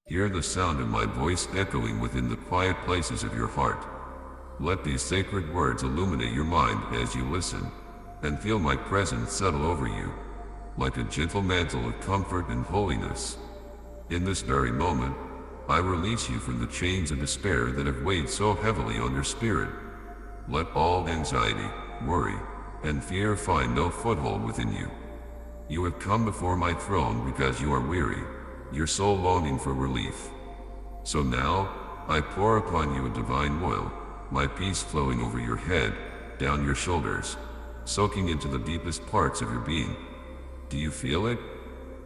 Hear the sound of my voice echoing within the quiet places of your heart. Let these sacred words illuminate your mind as you listen, and feel my presence settle over you, like a gentle mantle of comfort and holiness. In this very moment, I release you from the chains of despair that have weighed so heavily on your spirit. Let all anxiety, worry, and fear find no foothold within you. You have come before my throne because you are weary, your soul longing for relief. So now, I pour upon you a divine oil, my peace flowing over your head, down your shoulders, soaking into the deepest parts of your being. Do you feel it?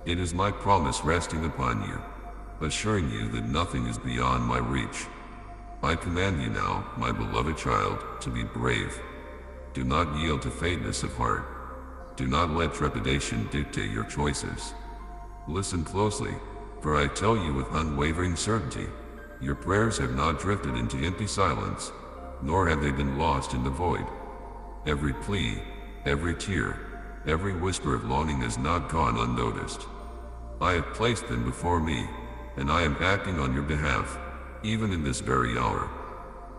It is my promise resting upon you, assuring you that nothing is beyond my reach. I command you now, my beloved child, to be brave. Do not yield to faintness of heart. Do not let trepidation dictate your choices. Listen closely, for I tell you with unwavering certainty, your prayers have not drifted into empty silence, nor have they been lost in the void. Every plea, every tear, every whisper of longing has not gone unnoticed. I have placed them before me, and I am acting on your behalf, even in this very hour.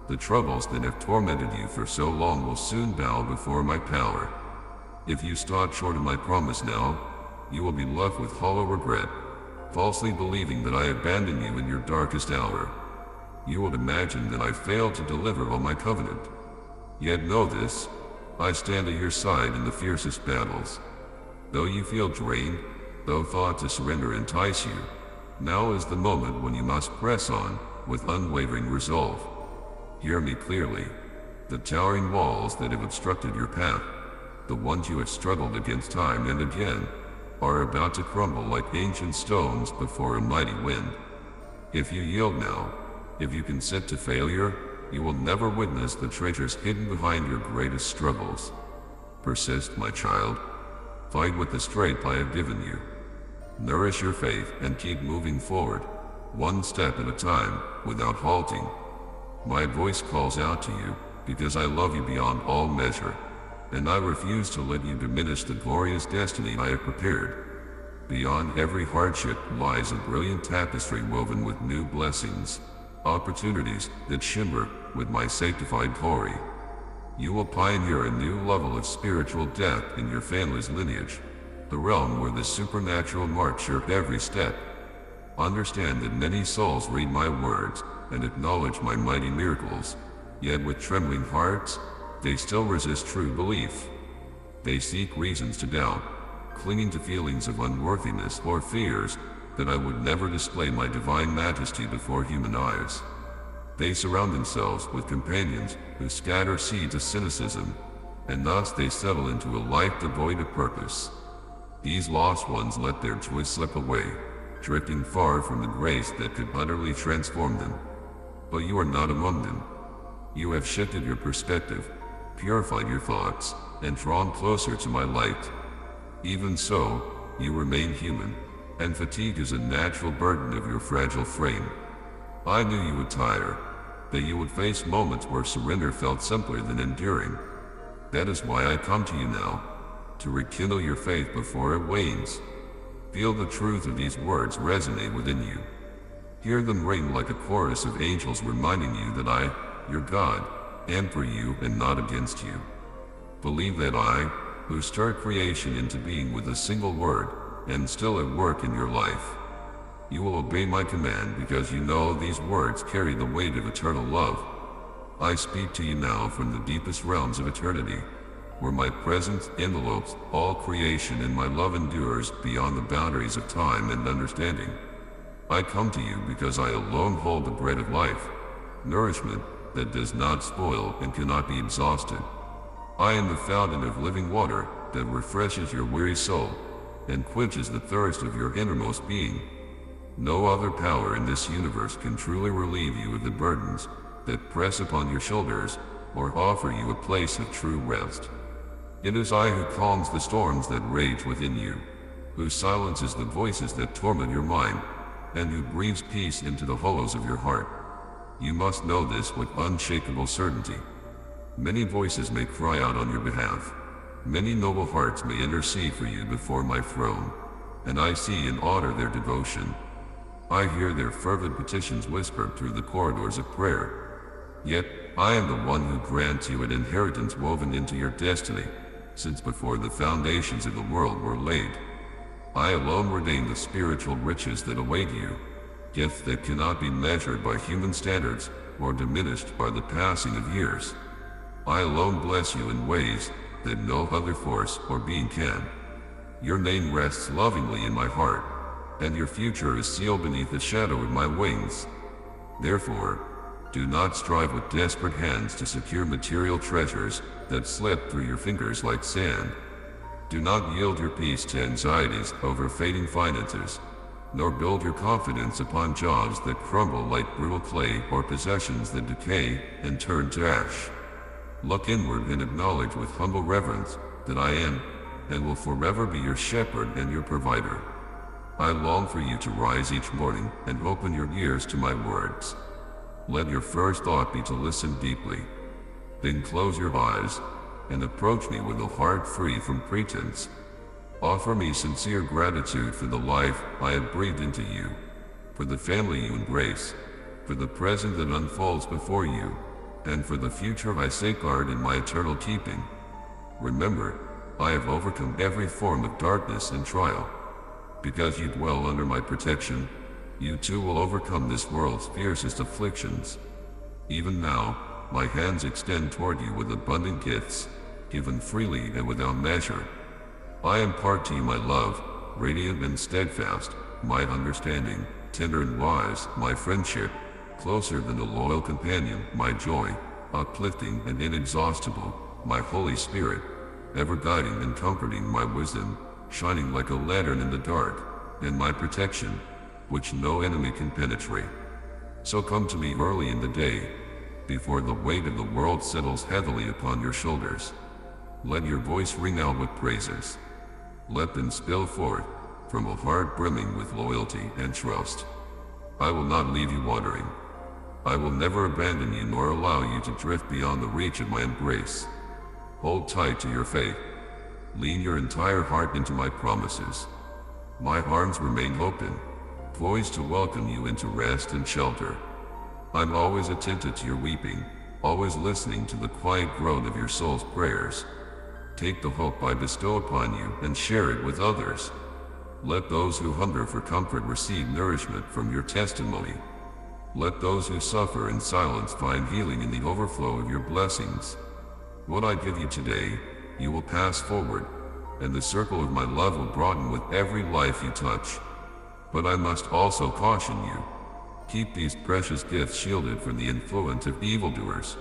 The troubles that have tormented you for so long will soon bow before my power. If you stop short of my promise now, you will be left with hollow regret, falsely believing that I abandoned you in your darkest hour. You will imagine that I failed to deliver on my covenant. Yet know this, I stand at your side in the fiercest battles. Though you feel drained, though thoughts of surrender entice you, now is the moment when you must press on, with unwavering resolve. Hear me clearly. The towering walls that have obstructed your path, the ones you have struggled against time and again, are about to crumble like ancient stones before a mighty wind. If you yield now, if you consent to failure, you will never witness the treasures hidden behind your greatest struggles. Persist, my child. Fight with the strength I have given you. Nourish your faith and keep moving forward, one step at a time, without halting. My voice calls out to you, because I love you beyond all measure, and I refuse to let you diminish the glorious destiny I have prepared. Beyond every hardship lies a brilliant tapestry woven with new blessings, opportunities that shimmer with my sanctified glory. You will pioneer a new level of spiritual depth in your family's lineage, the realm where the supernatural marks your every step. Understand that many souls read my words and acknowledge my mighty miracles, yet with trembling hearts, they still resist true belief. They seek reasons to doubt, clinging to feelings of unworthiness or fears that I would never display my divine majesty before human eyes. They surround themselves with companions who scatter seeds of cynicism, and thus they settle into a life devoid of purpose. These lost ones let their joy slip away, drifting far from the grace that could utterly transform them. But you are not among them. You have shifted your perspective, purified your thoughts, and drawn closer to my light. Even so, you remain human, and fatigue is a natural burden of your fragile frame. I knew you would tire, that you would face moments where surrender felt simpler than enduring. That is why I come to you now, to rekindle your faith before it wanes. Feel the truth of these words resonate within you. Hear them ring like a chorus of angels reminding you that I, your God, am for you and not against you. Believe that I, who stirred creation into being with a single word, am still at work in your life. You will obey my command because you know these words carry the weight of eternal love. I speak to you now from the deepest realms of eternity, where my presence envelopes all creation and my love endures beyond the boundaries of time and understanding. I come to you because I alone hold the bread of life, nourishment that does not spoil and cannot be exhausted. I am the fountain of living water that refreshes your weary soul and quenches the thirst of your innermost being. No other power in this universe can truly relieve you of the burdens that press upon your shoulders or offer you a place of true rest. It is I who calms the storms that rage within you, who silences the voices that torment your mind, and who breathes peace into the hollows of your heart. You must know this with unshakable certainty. Many voices may cry out on your behalf. Many noble hearts may intercede for you before my throne, and I see and honor their devotion. I hear their fervent petitions whispered through the corridors of prayer. Yet, I am the one who grants you an inheritance woven into your destiny, since before the foundations of the world were laid. I alone ordain the spiritual riches that await you, gifts that cannot be measured by human standards or diminished by the passing of years. I alone bless you in ways that no other force or being can. Your name rests lovingly in my heart, and your future is sealed beneath the shadow of my wings. Therefore, do not strive with desperate hands to secure material treasures that slip through your fingers like sand. Do not yield your peace to anxieties over fading finances, nor build your confidence upon jobs that crumble like brittle clay or possessions that decay and turn to ash. Look inward and acknowledge with humble reverence that I am and will forever be your shepherd and your provider. I long for you to rise each morning and open your ears to my words. Let your first thought be to listen deeply. Then close your eyes and approach me with a heart free from pretense. Offer me sincere gratitude for the life I have breathed into you, for the family you embrace, for the present that unfolds before you, and for the future I safeguard in my eternal keeping. Remember, I have overcome every form of darkness and trial. Because you dwell under my protection, you too will overcome this world's fiercest afflictions. Even now, my hands extend toward you with abundant gifts, given freely and without measure. I impart to you my love, radiant and steadfast, my understanding, tender and wise, my friendship, closer than a loyal companion, my joy, uplifting and inexhaustible, my Holy Spirit, ever guiding and comforting, my wisdom, shining like a lantern in the dark, and my protection, which no enemy can penetrate. So come to me early in the day, before the weight of the world settles heavily upon your shoulders. Let your voice ring out with praises. Let them spill forth from a heart brimming with loyalty and trust. I will not leave you wandering. I will never abandon you nor allow you to drift beyond the reach of my embrace. Hold tight to your faith. Lean your entire heart into my promises. My arms remain open, poised to welcome you into rest and shelter. I'm always attentive to your weeping, always listening to the quiet groan of your soul's prayers. Take the hope I bestow upon you and share it with others. Let those who hunger for comfort receive nourishment from your testimony. Let those who suffer in silence find healing in the overflow of your blessings. What I give you today, you will pass forward, and the circle of my love will broaden with every life you touch. But I must also caution you. Keep these precious gifts shielded from the influence of evildoers.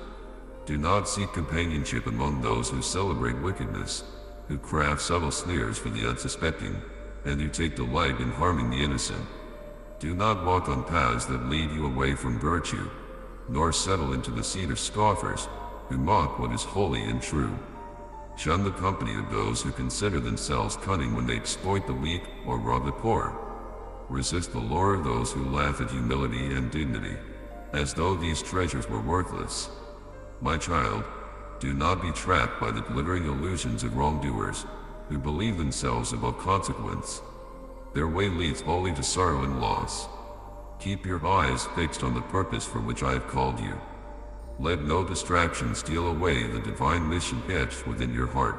Do not seek companionship among those who celebrate wickedness, who craft subtle snares for the unsuspecting, and who take delight in harming the innocent. Do not walk on paths that lead you away from virtue, nor settle into the seat of scoffers, who mock what is holy and true. Shun the company of those who consider themselves cunning when they exploit the weak or rob the poor. Resist the lure of those who laugh at humility and dignity, as though these treasures were worthless. My child, do not be trapped by the glittering illusions of wrongdoers, who believe themselves above consequence. Their way leads only to sorrow and loss. Keep your eyes fixed on the purpose for which I have called you. Let no distraction steal away the divine mission etched within your heart.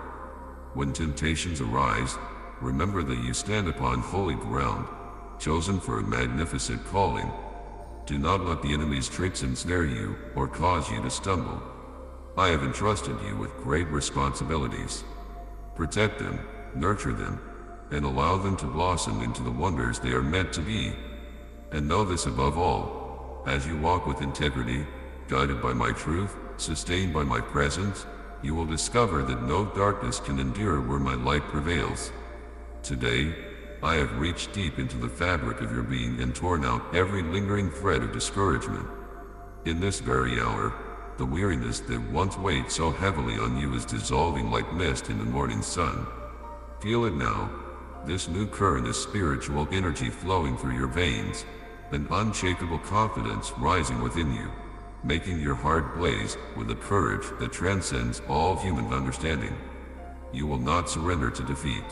When temptations arise, remember that you stand upon holy ground, chosen for a magnificent calling. Do not let the enemy's tricks ensnare you or cause you to stumble. I have entrusted you with great responsibilities. Protect them, nurture them, and allow them to blossom into the wonders they are meant to be. And know this above all, as you walk with integrity, guided by my truth, sustained by my presence, you will discover that no darkness can endure where my light prevails. Today, I have reached deep into the fabric of your being and torn out every lingering thread of discouragement. In this very hour, the weariness that once weighed so heavily on you is dissolving like mist in the morning sun. Feel it now, this new current of spiritual energy flowing through your veins, an unshakable confidence rising within you, making your heart blaze with a courage that transcends all human understanding. You will not surrender to defeat.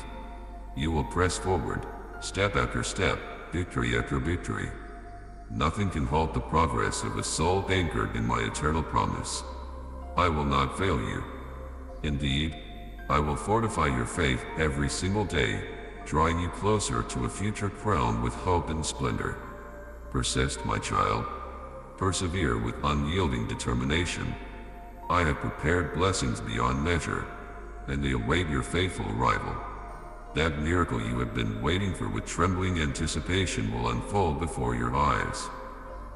You will press forward, step after step, victory after victory, Nothing can halt the progress of a soul anchored in my eternal promise. I will not fail you. Indeed, I will fortify your faith every single day, drawing you closer to a future crowned with hope and splendor. Persist, my child. Persevere with unyielding determination. I have prepared blessings beyond measure, and they await your faithful arrival. That miracle you have been waiting for with trembling anticipation will unfold before your eyes.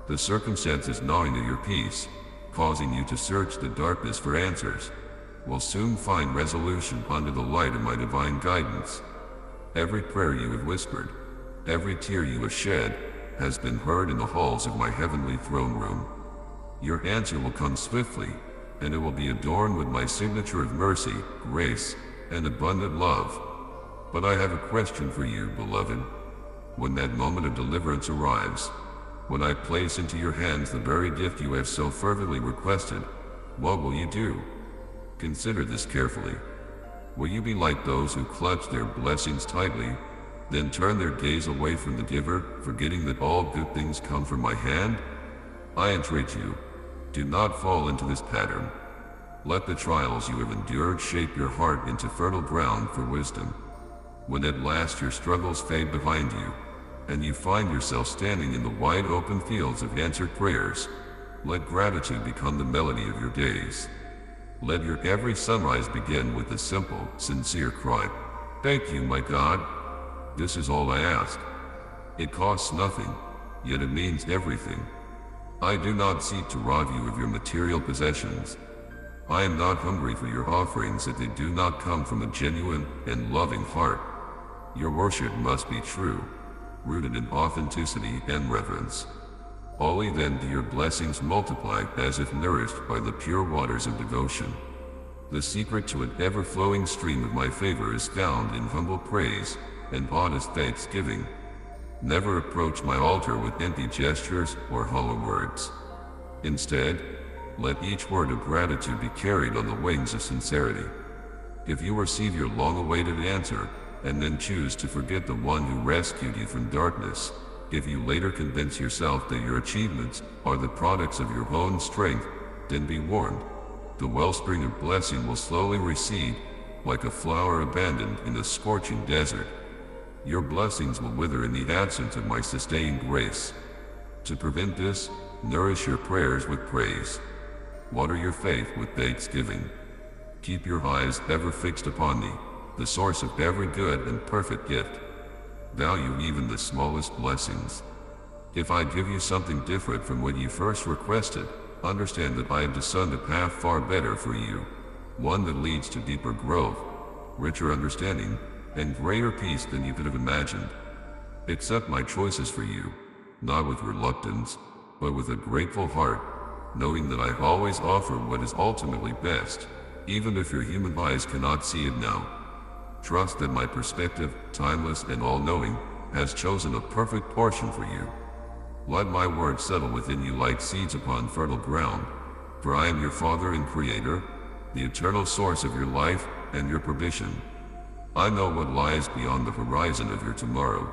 The circumstances gnawing at your peace, causing you to search the darkness for answers, will soon find resolution under the light of my divine guidance. Every prayer you have whispered, every tear you have shed, has been heard in the halls of my heavenly throne room. Your answer will come swiftly, and it will be adorned with my signature of mercy, grace, and abundant love. But I have a question for you, beloved. When that moment of deliverance arrives, when I place into your hands the very gift you have so fervently requested, what will you do? Consider this carefully. Will you be like those who clutch their blessings tightly, then turn their gaze away from the giver, forgetting that all good things come from my hand? I entreat you, do not fall into this pattern. Let the trials you have endured shape your heart into fertile ground for wisdom. When at last your struggles fade behind you, and you find yourself standing in the wide open fields of answered prayers, let gratitude become the melody of your days. Let your every sunrise begin with a simple, sincere cry, "Thank you, my God." This is all I ask. It costs nothing, yet it means everything. I do not seek to rob you of your material possessions. I am not hungry for your offerings if they do not come from a genuine and loving heart. Your worship must be true, rooted in authenticity and reverence. Only then do your blessings multiply as if nourished by the pure waters of devotion. The secret to an ever-flowing stream of my favor is found in humble praise and honest thanksgiving. Never approach my altar with empty gestures or hollow words. Instead, let each word of gratitude be carried on the wings of sincerity. If you receive your long-awaited answer, and then choose to forget the one who rescued you from darkness, if you later convince yourself that your achievements are the products of your own strength, then be warned. The wellspring of blessing will slowly recede, like a flower abandoned in a scorching desert. Your blessings will wither in the absence of my sustaining grace. To prevent this, nourish your prayers with praise. Water your faith with thanksgiving. Keep your eyes ever fixed upon me, the source of every good and perfect gift. Value even the smallest blessings. If I give you something different from what you first requested, understand that I have discerned a path far better for you, one that leads to deeper growth, richer understanding, and greater peace than you could have imagined. Accept my choices for you, not with reluctance, but with a grateful heart, knowing that I always offer what is ultimately best, even if your human eyes cannot see it now. Trust that my perspective, timeless and all-knowing, has chosen a perfect portion for you. Let my words settle within you like seeds upon fertile ground, for I am your Father and Creator, the eternal source of your life and your provision. I know what lies beyond the horizon of your tomorrow.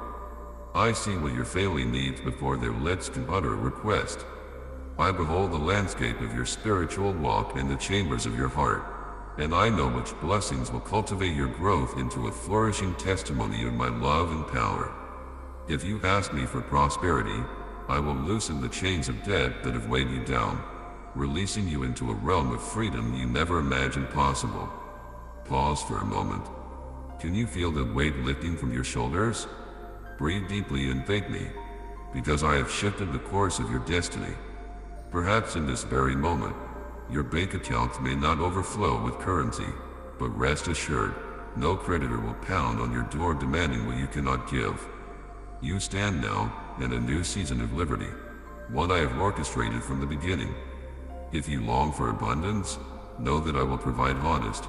I see what your family needs before their lips can utter a request. I behold the landscape of your spiritual walk and the chambers of your heart, and I know which blessings will cultivate your growth into a flourishing testimony of my love and power. If you ask me for prosperity, I will loosen the chains of debt that have weighed you down, releasing you into a realm of freedom you never imagined possible. Pause for a moment. Can you feel the weight lifting from your shoulders? Breathe deeply and thank me, because I have shifted the course of your destiny. Perhaps in this very moment, your bank accounts may not overflow with currency, but rest assured, no creditor will pound on your door demanding what you cannot give. You stand now in a new season of liberty, one I have orchestrated from the beginning. If you long for abundance, know that I will provide honest,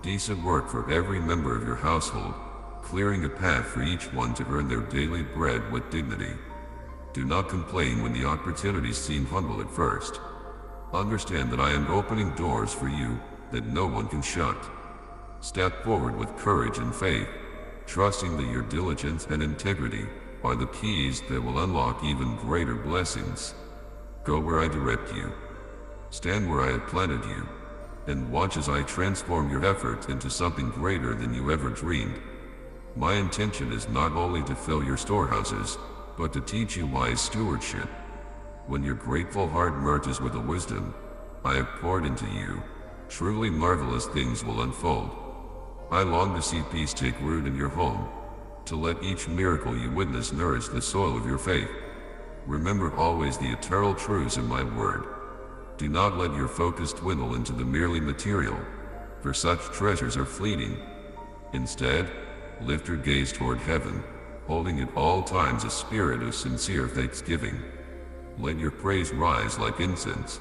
decent work for every member of your household, clearing a path for each one to earn their daily bread with dignity. Do not complain when the opportunities seem humble at first. Understand that I am opening doors for you that no one can shut. Step forward with courage and faith, trusting that your diligence and integrity are the keys that will unlock even greater blessings. Go where I direct you. Stand where I have planted you, and watch as I transform your efforts into something greater than you ever dreamed. My intention is not only to fill your storehouses, but to teach you wise stewardship. When your grateful heart merges with the wisdom I have poured into you, truly marvelous things will unfold. I long to see peace take root in your home, to let each miracle you witness nourish the soil of your faith. Remember always the eternal truths of my word. Do not let your focus dwindle into the merely material, for such treasures are fleeting. Instead, lift your gaze toward heaven, holding at all times a spirit of sincere thanksgiving. Let your praise rise like incense,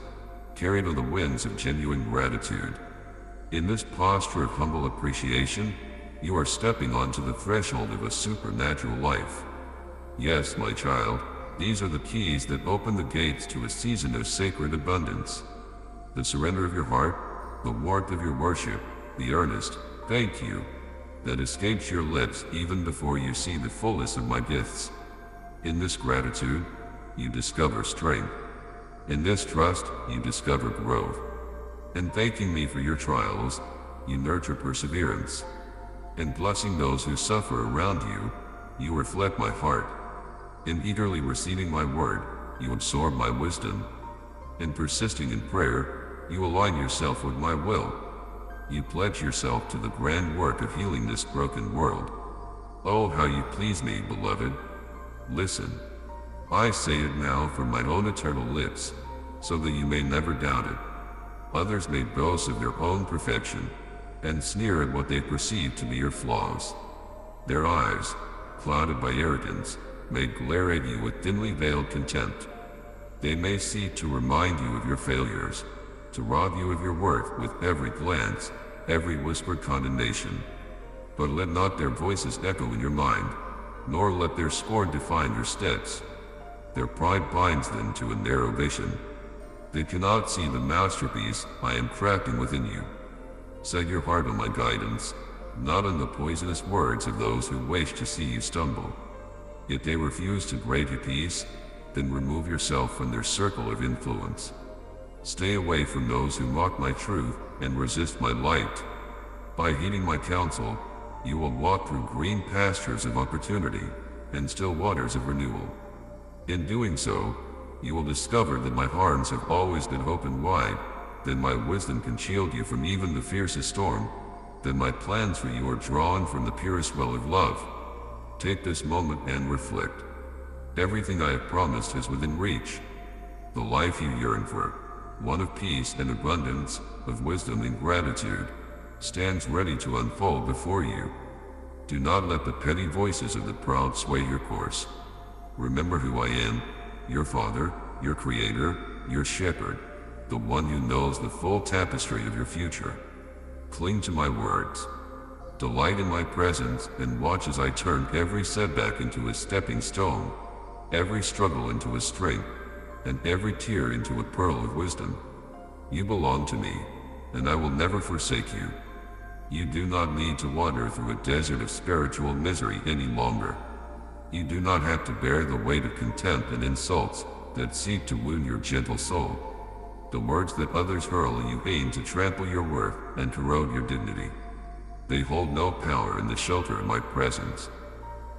carried on the winds of genuine gratitude. In this posture of humble appreciation, you are stepping onto the threshold of a supernatural life. Yes, my child, these are the keys that open the gates to a season of sacred abundance. The surrender of your heart, the warmth of your worship, the earnest thank you that escapes your lips even before you see the fullness of my gifts. In this gratitude, you discover strength. In this trust, you discover growth. In thanking me for your trials, you nurture perseverance. In blessing those who suffer around you, you reflect my heart. In eagerly receiving my word, you absorb my wisdom. In persisting in prayer, you align yourself with my will. You pledge yourself to the grand work of healing this broken world. Oh, how you please me, beloved. Listen. I say it now from my own eternal lips, so that you may never doubt it. Others may boast of their own perfection, and sneer at what they perceive to be your flaws. Their eyes, clouded by arrogance, may glare at you with dimly veiled contempt. They may seek to remind you of your failures, to rob you of your worth with every glance, every whispered condemnation. But let not their voices echo in your mind, nor let their scorn define your steps. Their pride binds them to a narrow vision. They cannot see the masterpiece I am crafting within you. Set your heart on my guidance, not on the poisonous words of those who wish to see you stumble. If they refuse to grant you peace, then remove yourself from their circle of influence. Stay away from those who mock my truth and resist my light. By heeding my counsel, you will walk through green pastures of opportunity and still waters of renewal. In doing so, you will discover that my arms have always been open wide, that my wisdom can shield you from even the fiercest storm, that my plans for you are drawn from the purest well of love. Take this moment and reflect. Everything I have promised is within reach. The life you yearn for, one of peace and abundance, of wisdom and gratitude, stands ready to unfold before you. Do not let the petty voices of the proud sway your course. Remember who I am, your Father, your Creator, your Shepherd, the one who knows the full tapestry of your future. Cling to my words. Delight in my presence and watch as I turn every setback into a stepping stone, every struggle into a strength, and every tear into a pearl of wisdom. You belong to me, and I will never forsake you. You do not need to wander through a desert of spiritual misery any longer. You do not have to bear the weight of contempt and insults that seek to wound your gentle soul. The words that others hurl at you aim to trample your worth and corrode your dignity. They hold no power in the shelter of my presence.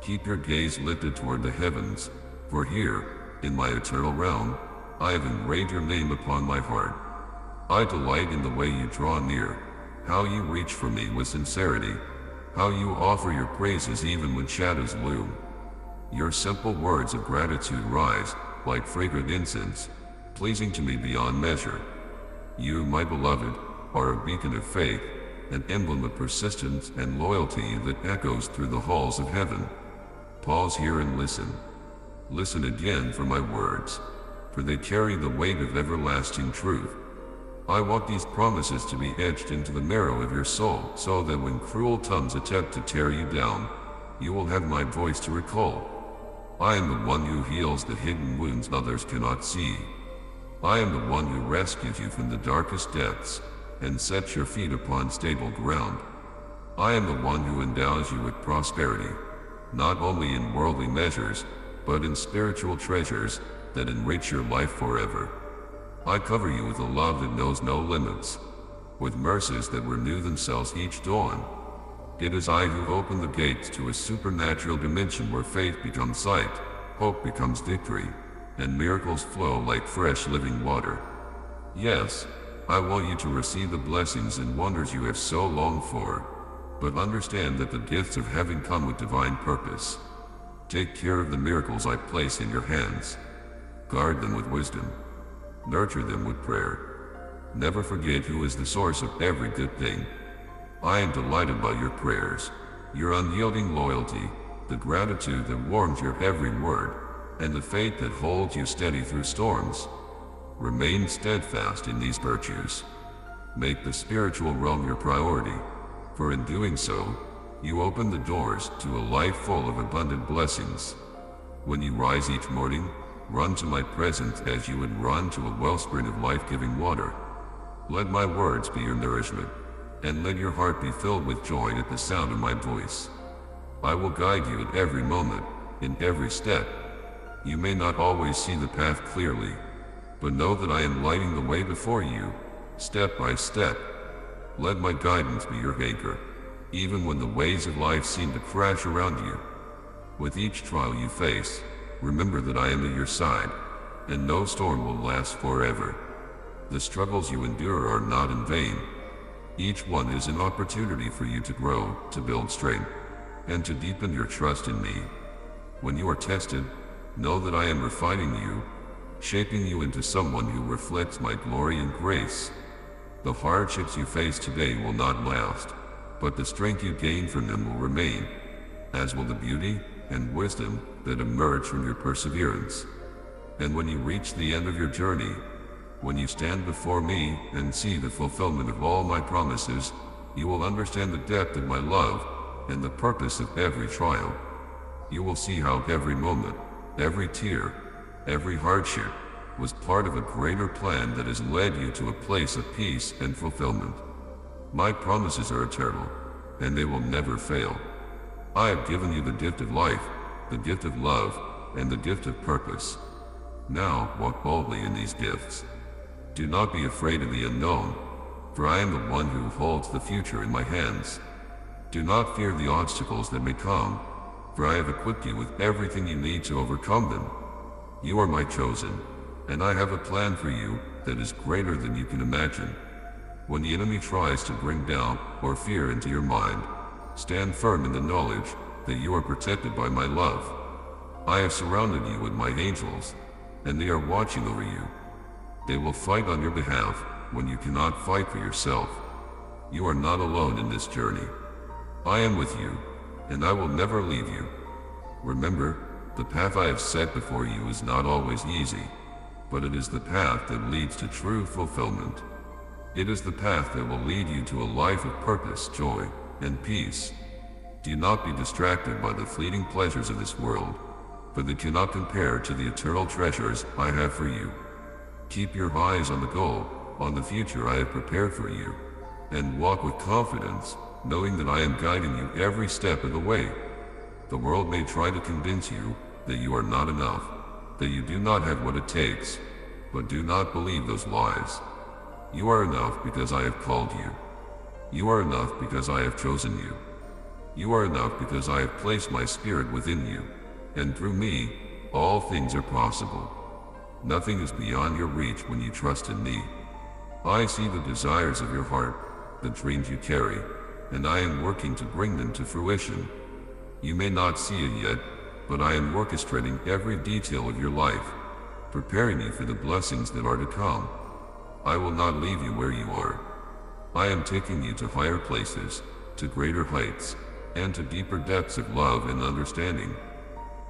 Keep your gaze lifted toward the heavens, for here, in my eternal realm, I have engraved your name upon my heart. I delight in the way you draw near, how you reach for me with sincerity, how you offer your praises even when shadows loom. Your simple words of gratitude rise, like fragrant incense, pleasing to me beyond measure. You, my beloved, are a beacon of faith, an emblem of persistence and loyalty that echoes through the halls of heaven. Pause here and listen. Listen again for my words, for they carry the weight of everlasting truth. I want these promises to be etched into the marrow of your soul, so that when cruel tongues attempt to tear you down, you will have my voice to recall. I am the one who heals the hidden wounds others cannot see. I am the one who rescues you from the darkest depths, and sets your feet upon stable ground. I am the one who endows you with prosperity, not only in worldly measures, but in spiritual treasures that enrich your life forever. I cover you with a love that knows no limits, with mercies that renew themselves each dawn. It is I who open the gates to a supernatural dimension where faith becomes sight, hope becomes victory, and miracles flow like fresh living water. Yes, I want you to receive the blessings and wonders you have so longed for, but understand that the gifts of heaven come with divine purpose. Take care of the miracles I place in your hands. Guard them with wisdom. Nurture them with prayer. Never forget who is the source of every good thing. I am delighted by your prayers, your unyielding loyalty, the gratitude that warms your every word, and the faith that holds you steady through storms. Remain steadfast in these virtues. Make the spiritual realm your priority, for in doing so, you open the doors to a life full of abundant blessings. When you rise each morning, run to my presence as you would run to a wellspring of life-giving water. Let my words be your nourishment, and let your heart be filled with joy at the sound of my voice. I will guide you at every moment, in every step. You may not always see the path clearly, but know that I am lighting the way before you, step by step. Let my guidance be your anchor, even when the waves of life seem to crash around you. With each trial you face, remember that I am at your side, and no storm will last forever. The struggles you endure are not in vain. Each one is an opportunity for you to grow, to build strength, and to deepen your trust in me. When you are tested, know that I am refining you, shaping you into someone who reflects my glory and grace. The hardships you face today will not last, but the strength you gain from them will remain, as will the beauty and wisdom that emerge from your perseverance. And when you reach the end of your journey, when you stand before me and see the fulfillment of all my promises, you will understand the depth of my love and the purpose of every trial. You will see how every moment, every tear, every hardship was part of a greater plan that has led you to a place of peace and fulfillment. My promises are eternal, and they will never fail. I have given you the gift of life, the gift of love, and the gift of purpose. Now walk boldly in these gifts. Do not be afraid of the unknown, for I am the one who holds the future in my hands. Do not fear the obstacles that may come, for I have equipped you with everything you need to overcome them. You are my chosen, and I have a plan for you that is greater than you can imagine. When the enemy tries to bring doubt or fear into your mind, stand firm in the knowledge that you are protected by my love. I have surrounded you with my angels, and they are watching over you. They will fight on your behalf when you cannot fight for yourself. You are not alone in this journey. I am with you, and I will never leave you. Remember, the path I have set before you is not always easy, but it is the path that leads to true fulfillment. It is the path that will lead you to a life of purpose, joy, and peace. Do not be distracted by the fleeting pleasures of this world, for they cannot compare to the eternal treasures I have for you. Keep your eyes on the goal, on the future I have prepared for you, and walk with confidence, knowing that I am guiding you every step of the way. The world may try to convince you that you are not enough, that you do not have what it takes, but do not believe those lies. You are enough because I have called you. You are enough because I have chosen you. You are enough because I have placed my spirit within you, and through me, all things are possible. Nothing is beyond your reach when you trust in me. I see the desires of your heart, the dreams you carry, and I am working to bring them to fruition. You may not see it yet, but I am orchestrating every detail of your life, preparing you for the blessings that are to come. I will not leave you where you are. I am taking you to higher places, to greater heights, and to deeper depths of love and understanding.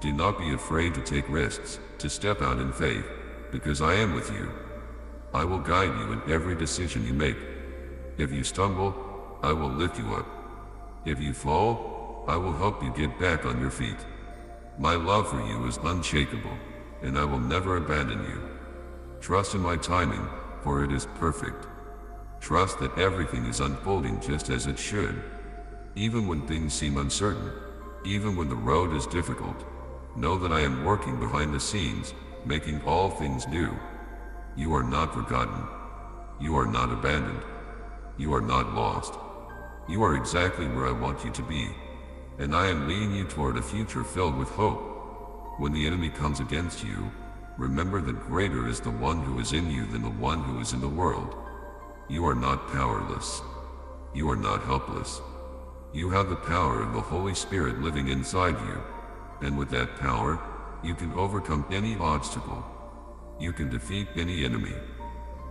Do not be afraid to take risks, to step out in faith, because I am with you. I will guide you in every decision you make. If you stumble, I will lift you up. If you fall, I will help you get back on your feet. My love for you is unshakable, and I will never abandon you. Trust in my timing, for it is perfect. Trust that everything is unfolding just as it should. Even when things seem uncertain, Even when the road is difficult, know that I am working behind the scenes, making all things new. You are not forgotten. You are not abandoned. You are not lost. You are exactly where I want you to be, and I am leading you toward a future filled with hope. When the enemy comes against you, remember that greater is the one who is in you than the one who is in the world. You are not powerless. You are not helpless. You have the power of the Holy Spirit living inside you, and with that power, you can overcome any obstacle. You can defeat any enemy.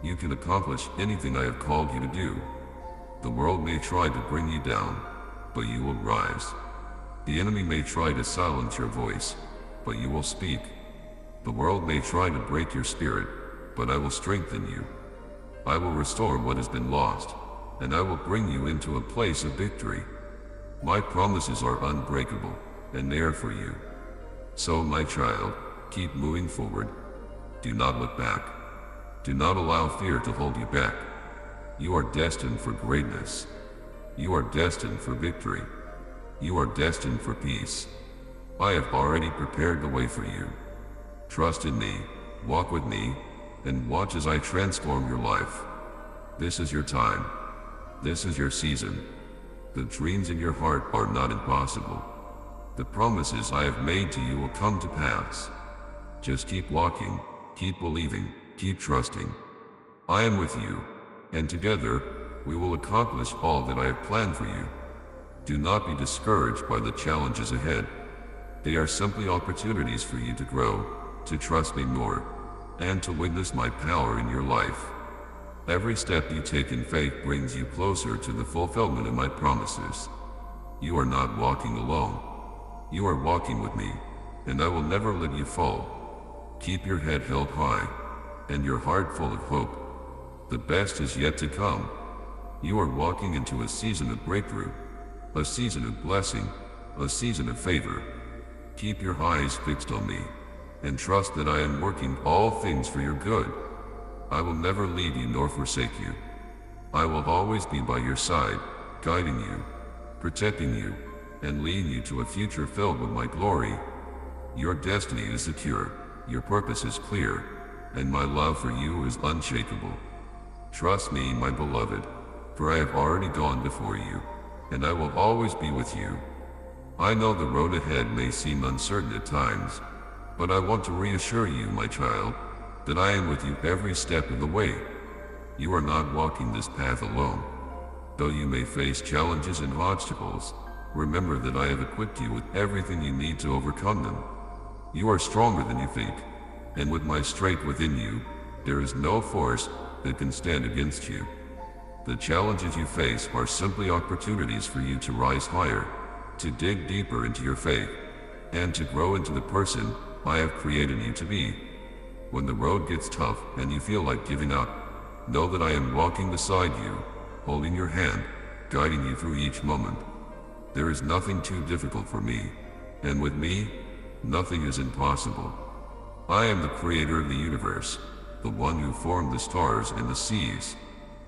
You can accomplish anything I have called you to do. The world may try to bring you down, but you will rise. The enemy may try to silence your voice, but you will speak. The world may try to break your spirit, but I will strengthen you. I will restore what has been lost, and I will bring you into a place of victory. My promises are unbreakable, and they are for you. So, my child, keep moving forward. Do not look back. Do not allow fear to hold you back. You are destined for greatness. You are destined for victory. You are destined for peace. I have already prepared the way for you. Trust in me, walk with me, and watch as I transform your life. This is your time. This is your season. The dreams in your heart are not impossible. The promises I have made to you will come to pass. Just keep walking, keep believing, keep trusting. I am with you, and together, we will accomplish all that I have planned for you. Do not be discouraged by the challenges ahead. They are simply opportunities for you to grow, to trust me more, and to witness my power in your life. Every step you take in faith brings you closer to the fulfillment of my promises. You are not walking alone. You are walking with me, and I will never let you fall. Keep your head held high, and your heart full of hope. The best is yet to come. You are walking into a season of breakthrough, a season of blessing, a season of favor. Keep your eyes fixed on me, and trust that I am working all things for your good. I will never leave you nor forsake you. I will always be by your side, guiding you, protecting you, and leading you to a future filled with my glory. Your destiny is secure, your purpose is clear, and my love for you is unshakable. Trust me, my beloved, for I have already gone before you, and I will always be with you. I know the road ahead may seem uncertain at times, but I want to reassure you, my child, that I am with you every step of the way. You are not walking this path alone. Though you may face challenges and obstacles, remember that I have equipped you with everything you need to overcome them. You are stronger than you think, and with my strength within you, there is no force that can stand against you. The challenges you face are simply opportunities for you to rise higher, to dig deeper into your faith, and to grow into the person I have created you to be. When the road gets tough and you feel like giving up, know that I am walking beside you, holding your hand, guiding you through each moment. There is nothing too difficult for me, and with me, nothing is impossible. I am the creator of the universe, the one who formed the stars and the seas,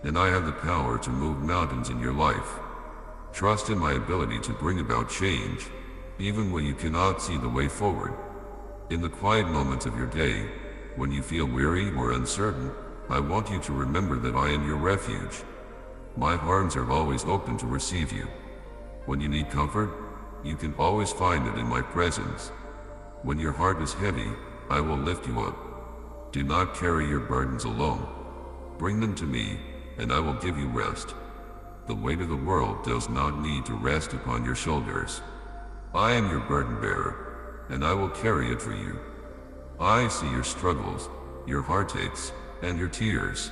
and I have the power to move mountains in your life. Trust in my ability to bring about change, even when you cannot see the way forward. In the quiet moments of your day, when you feel weary or uncertain, I want you to remember that I am your refuge. My arms are always open to receive you. When you need comfort, you can always find it in my presence. When your heart is heavy, I will lift you up. Do not carry your burdens alone. Bring them to me, and I will give you rest. The weight of the world does not need to rest upon your shoulders. I am your burden bearer, and I will carry it for you. I see your struggles, your heartaches, and your tears,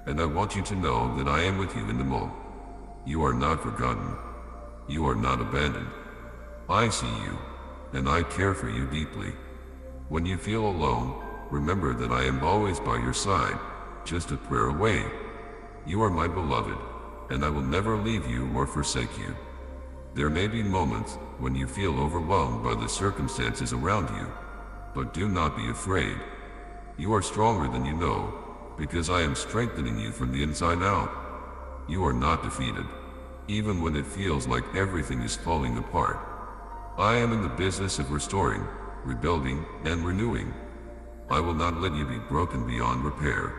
and I want you to know that I am with you in them all. You are not forgotten. You are not abandoned. I see you, and I care for you deeply. When you feel alone, remember that I am always by your side, just a prayer away. You are my beloved, and I will never leave you or forsake you. There may be moments when you feel overwhelmed by the circumstances around you, but do not be afraid. You are stronger than you know, because I am strengthening you from the inside out. You are not defeated, even when it feels like everything is falling apart. I am in the business of restoring, rebuilding, and renewing. I will not let you be broken beyond repair.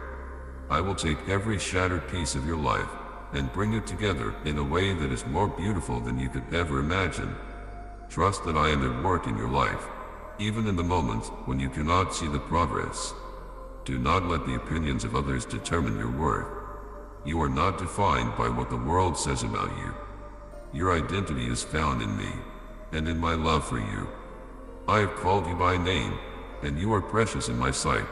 I will take every shattered piece of your life and bring it together in a way that is more beautiful than you could ever imagine. Trust that I am at work in your life, even in the moments when you cannot see the progress. Do not let the opinions of others determine your worth. You are not defined by what the world says about you. Your identity is found in me, and in my love for you. I have called you by name, and you are precious in my sight.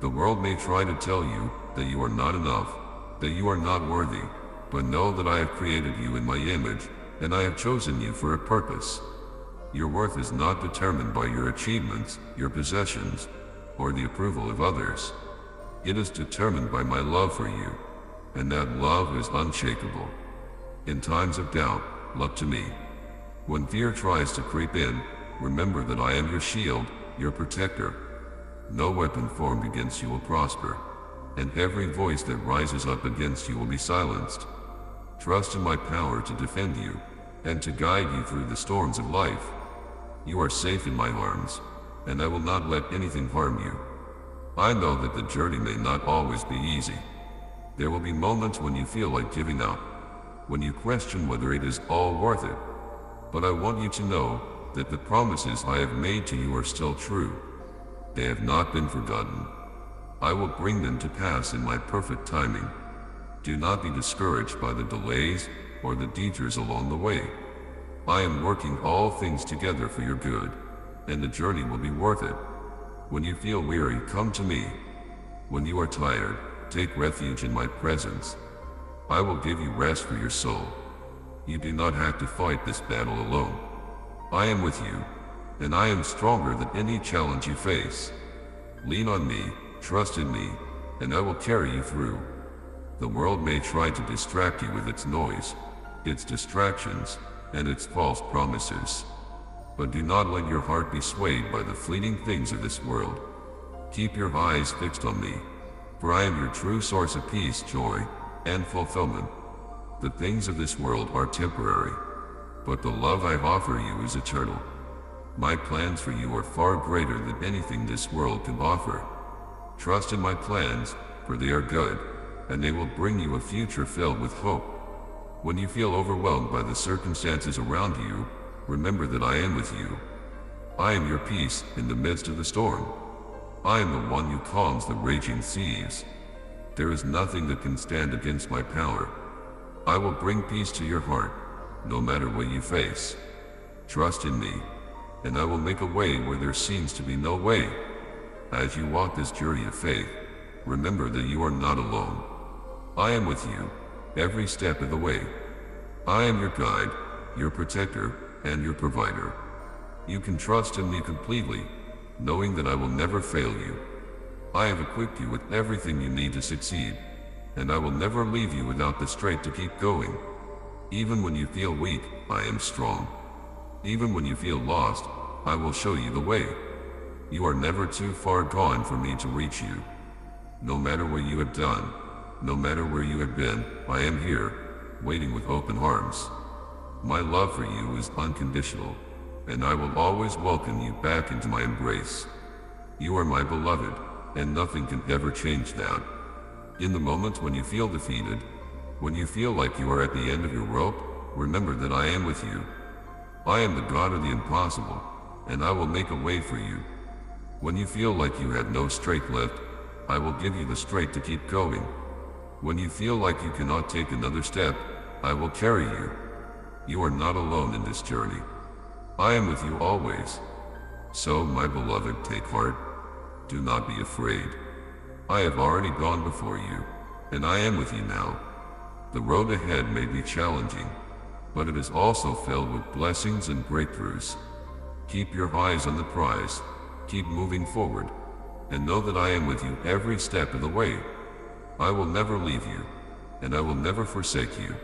The world may try to tell you that you are not enough, that you are not worthy, but know that I have created you in my image, and I have chosen you for a purpose. Your worth is not determined by your achievements, your possessions, or the approval of others. It is determined by my love for you, and that love is unshakable. In times of doubt, look to me. When fear tries to creep in, remember that I am your shield, your protector. No weapon formed against you will prosper, and every voice that rises up against you will be silenced. Trust in my power to defend you, and to guide you through the storms of life. You are safe in my arms, and I will not let anything harm you. I know that the journey may not always be easy. There will be moments when you feel like giving up, when you question whether it is all worth it. But I want you to know that the promises I have made to you are still true. They have not been forgotten. I will bring them to pass in my perfect timing. Do not be discouraged by the delays or the detours along the way. I am working all things together for your good, and the journey will be worth it. When you feel weary, come to me. When you are tired, take refuge in my presence. I will give you rest for your soul. You do not have to fight this battle alone. I am with you, and I am stronger than any challenge you face. Lean on me, trust in me, and I will carry you through. The world may try to distract you with its noise, its distractions, and its false promises. But do not let your heart be swayed by the fleeting things of this world. Keep your eyes fixed on me, for I am your true source of peace, joy, and fulfillment. The things of this world are temporary, but the love I offer you is eternal. My plans for you are far greater than anything this world can offer. Trust in my plans, for they are good, and they will bring you a future filled with hope. When you feel overwhelmed by the circumstances around you, remember that I am with you. I am your peace in the midst of the storm. I am the one who calms the raging seas. There is nothing that can stand against my power. I will bring peace to your heart, no matter what you face. Trust in me, and I will make a way where there seems to be no way. As you walk this journey of faith, remember that you are not alone. I am with you, every step of the way. I am your guide, your protector, and your provider. You can trust in me completely, knowing that I will never fail you. I have equipped you with everything you need to succeed, and I will never leave you without the strength to keep going. Even when you feel weak, I am strong. Even when you feel lost, I will show you the way. You are never too far gone for me to reach you. No matter what you have done, no matter where you have been, I am here, waiting with open arms. My love for you is unconditional, and I will always welcome you back into my embrace. You are my beloved, and nothing can ever change that. In the moments when you feel defeated, when you feel like you are at the end of your rope, remember that I am with you. I am the God of the impossible, and I will make a way for you. When you feel like you have no strength left, I will give you the strength to keep going. When you feel like you cannot take another step, I will carry you. You are not alone in this journey. I am with you always. So, my beloved, take heart. Do not be afraid. I have already gone before you, and I am with you now. The road ahead may be challenging, but it is also filled with blessings and breakthroughs. Keep your eyes on the prize, keep moving forward, and know that I am with you every step of the way. I will never leave you, and I will never forsake you.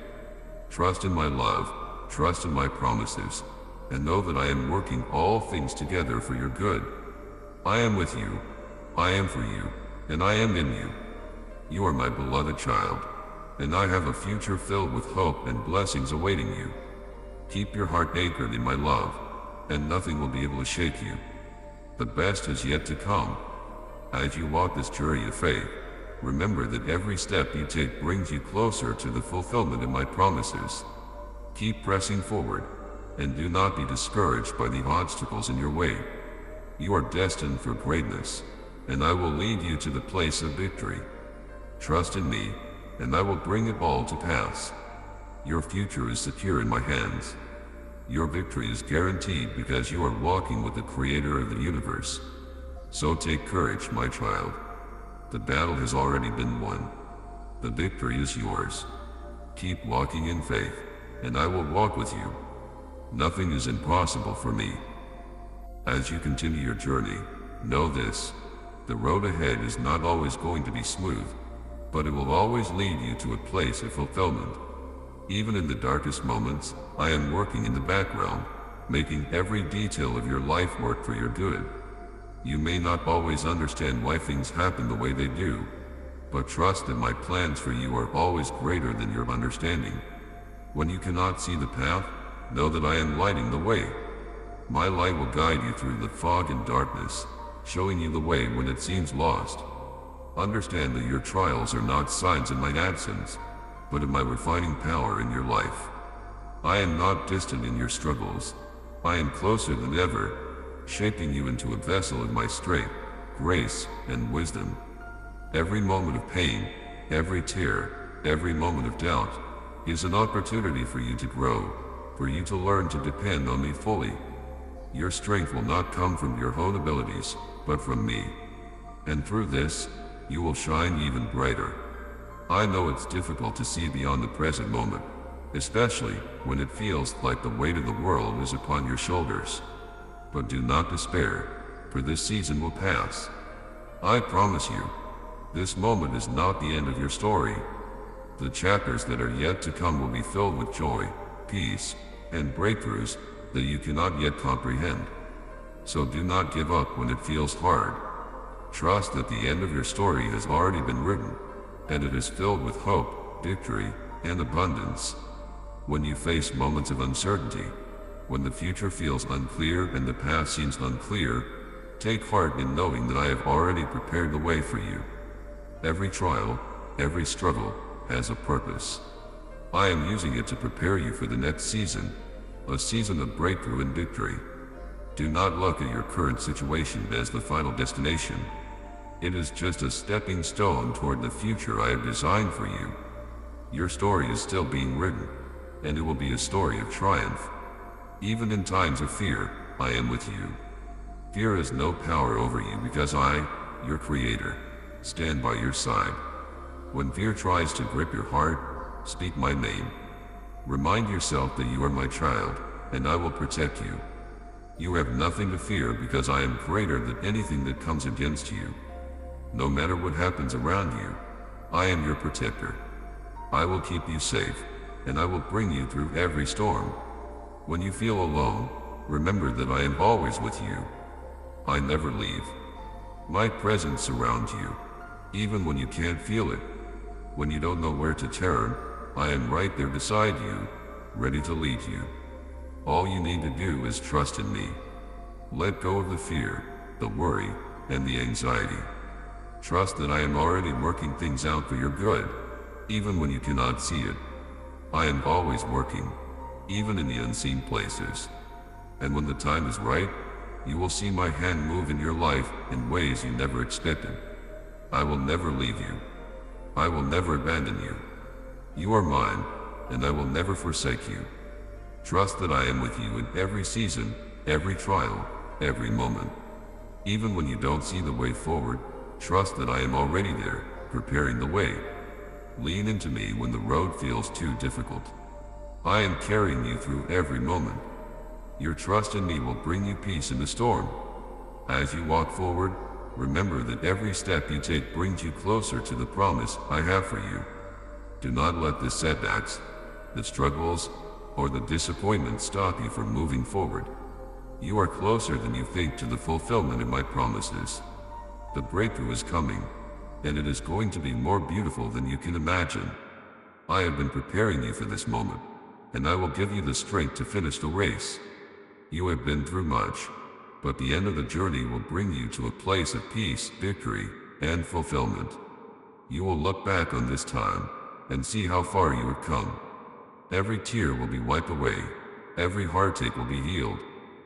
Trust in my love, trust in my promises, and know that I am working all things together for your good. I am with you, I am for you, and I am in you. You are my beloved child, and I have a future filled with hope and blessings awaiting you. Keep your heart anchored in my love, and nothing will be able to shake you. The best is yet to come. As you walk this journey of faith, remember that every step you take brings you closer to the fulfillment of my promises. Keep pressing forward, and do not be discouraged by the obstacles in your way. You are destined for greatness, and I will lead you to the place of victory. Trust in me, and I will bring it all to pass. Your future is secure in my hands. Your victory is guaranteed because you are walking with the Creator of the universe. So take courage, my child. The battle has already been won. The victory is yours. Keep walking in faith, and I will walk with you. Nothing is impossible for me. As you continue your journey, know this: the road ahead is not always going to be smooth, but it will always lead you to a place of fulfillment. Even in the darkest moments, I am working in the background, making every detail of your life work for your good. You may not always understand why things happen the way they do, but trust that my plans for you are always greater than your understanding. When you cannot see the path, know that I am lighting the way. My light will guide you through the fog and darkness, showing you the way when it seems lost. Understand that your trials are not signs of my absence, but of my refining power in your life. I am not distant in your struggles. I am closer than ever, shaping you into a vessel of my strength, grace, and wisdom. Every moment of pain, every tear, every moment of doubt, is an opportunity for you to grow, for you to learn to depend on me fully. Your strength will not come from your own abilities, but from me. And through this, you will shine even brighter. I know it's difficult to see beyond the present moment, especially when it feels like the weight of the world is upon your shoulders. But do not despair, for this season will pass. I promise you, this moment is not the end of your story. The chapters that are yet to come will be filled with joy, peace, and breakthroughs that you cannot yet comprehend. So do not give up when it feels hard. Trust that the end of your story has already been written, and it is filled with hope, victory, and abundance. When you face moments of uncertainty, when the future feels unclear and the past seems unclear, take heart in knowing that I have already prepared the way for you. Every trial, every struggle, has a purpose. I am using it to prepare you for the next season, a season of breakthrough and victory. Do not look at your current situation as the final destination. It is just a stepping stone toward the future I have designed for you. Your story is still being written, and it will be a story of triumph. Even in times of fear, I am with you. Fear has no power over you because I, your Creator, stand by your side. When fear tries to grip your heart, speak my name. Remind yourself that you are my child, and I will protect you. You have nothing to fear because I am greater than anything that comes against you. No matter what happens around you, I am your protector. I will keep you safe, and I will bring you through every storm. When you feel alone, remember that I am always with you. I never leave. My presence surrounds you, even when you can't feel it. When you don't know where to turn, I am right there beside you, ready to lead you. All you need to do is trust in me. Let go of the fear, the worry, and the anxiety. Trust that I am already working things out for your good, even when you cannot see it. I am always working, even in the unseen places. And when the time is right, you will see my hand move in your life in ways you never expected. I will never leave you. I will never abandon you. You are mine, and I will never forsake you. Trust that I am with you in every season, every trial, every moment. Even when you don't see the way forward, trust that I am already there, preparing the way. Lean into me when the road feels too difficult. I am carrying you through every moment. Your trust in me will bring you peace in the storm. As you walk forward, remember that every step you take brings you closer to the promise I have for you. Do not let the setbacks, the struggles, or the disappointments stop you from moving forward. You are closer than you think to the fulfillment of my promises. The breakthrough is coming, and it is going to be more beautiful than you can imagine. I have been preparing you for this moment, and I will give you the strength to finish the race. You have been through much, but the end of the journey will bring you to a place of peace, victory, and fulfillment. You will look back on this time and see how far you have come. Every tear will be wiped away, every heartache will be healed,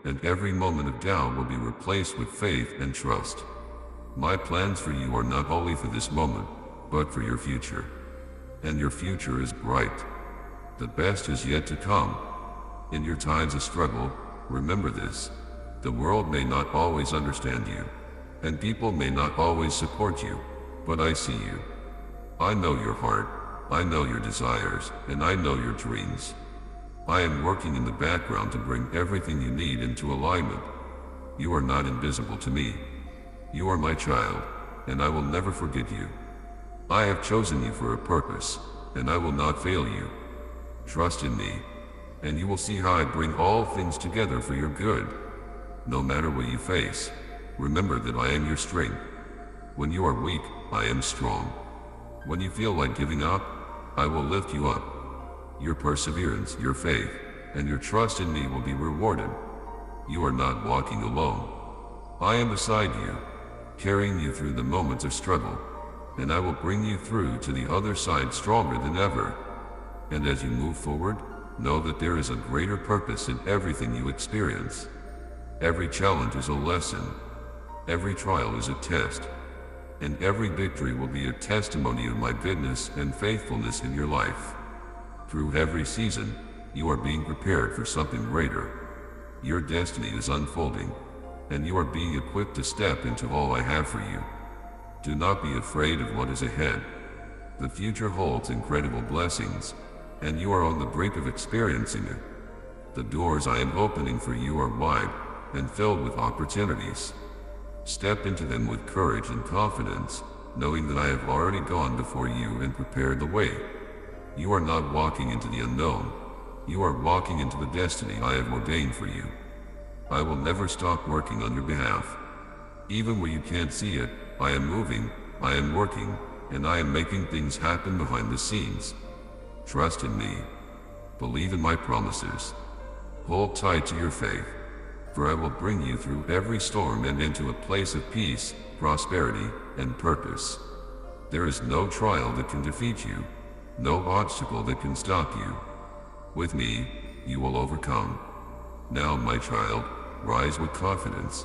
and every moment of doubt will be replaced with faith and trust. My plans for you are not only for this moment, but for your future. And your future is bright. The best is yet to come. In your times of struggle, remember this. The world may not always understand you, and people may not always support you, but I see you. I know your heart, I know your desires, and I know your dreams. I am working in the background to bring everything you need into alignment. You are not invisible to me. You are my child, and I will never forget you. I have chosen you for a purpose, and I will not fail you. Trust in me, and you will see how I bring all things together for your good. No matter what you face, remember that I am your strength. When you are weak, I am strong. When you feel like giving up, I will lift you up. Your perseverance, your faith, and your trust in me will be rewarded. You are not walking alone. I am beside you, carrying you through the moments of struggle, and I will bring you through to the other side stronger than ever. And as you move forward, know that there is a greater purpose in everything you experience. Every challenge is a lesson. Every trial is a test. And every victory will be a testimony of my goodness and faithfulness in your life. Through every season, you are being prepared for something greater. Your destiny is unfolding, and you are being equipped to step into all I have for you. Do not be afraid of what is ahead. The future holds incredible blessings, and you are on the brink of experiencing it. The doors I am opening for you are wide and filled with opportunities. Step into them with courage and confidence, knowing that I have already gone before you and prepared the way. You are not walking into the unknown. You are walking into the destiny I have ordained for you. I will never stop working on your behalf. Even where you can't see it, I am moving, I am working, and I am making things happen behind the scenes. Trust in me. Believe in my promises. Hold tight to your faith, for I will bring you through every storm and into a place of peace, prosperity, and purpose. There is no trial that can defeat you, no obstacle that can stop you. With me, you will overcome. Now, my child, rise with confidence.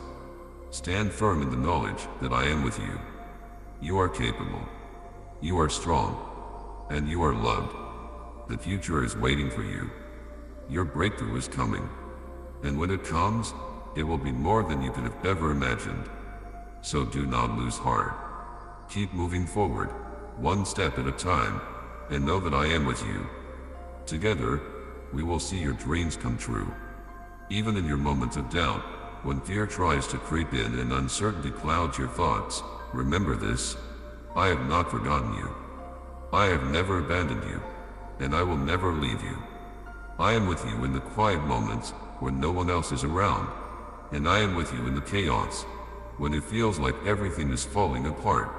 Stand firm in the knowledge that I am with you. You are capable. You are strong. And you are loved. The future is waiting for you. Your breakthrough is coming. And when it comes, it will be more than you could have ever imagined. So do not lose heart. Keep moving forward, one step at a time, and know that I am with you. Together, we will see your dreams come true. Even in your moments of doubt, when fear tries to creep in and uncertainty clouds your thoughts, remember this: I have not forgotten you. I have never abandoned you, and I will never leave you. I am with you in the quiet moments when no one else is around, and I am with you in the chaos, when it feels like everything is falling apart.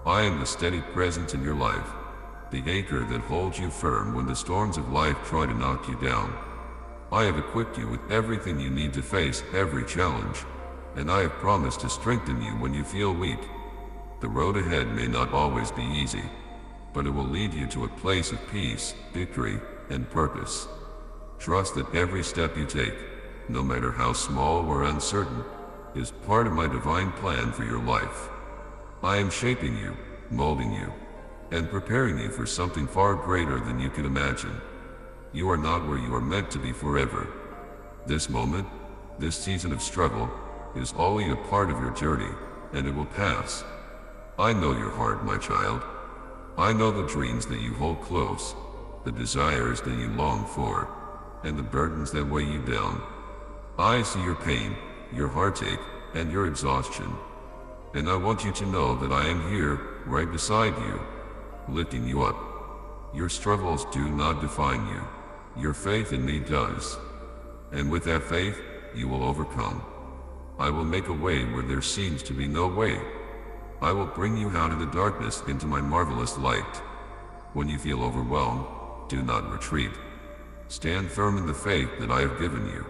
I am the steady presence in your life, the anchor that holds you firm when the storms of life try to knock you down. I have equipped you with everything you need to face every challenge, and I have promised to strengthen you when you feel weak. The road ahead may not always be easy, but it will lead you to a place of peace, victory, and purpose. Trust that every step you take, no matter how small or uncertain, is part of my divine plan for your life. I am shaping you, molding you, and preparing you for something far greater than you can imagine. You are not where you are meant to be forever. This moment, this season of struggle, is only a part of your journey, and it will pass. I know your heart, my child. I know the dreams that you hold close, the desires that you long for, and the burdens that weigh you down. I see your pain, your heartache, and your exhaustion. And I want you to know that I am here, right beside you, lifting you up. Your struggles do not define you. Your faith in me does. And with that faith, you will overcome. I will make a way where there seems to be no way. I will bring you out of the darkness into my marvelous light. When you feel overwhelmed, do not retreat. Stand firm in the faith that I have given you.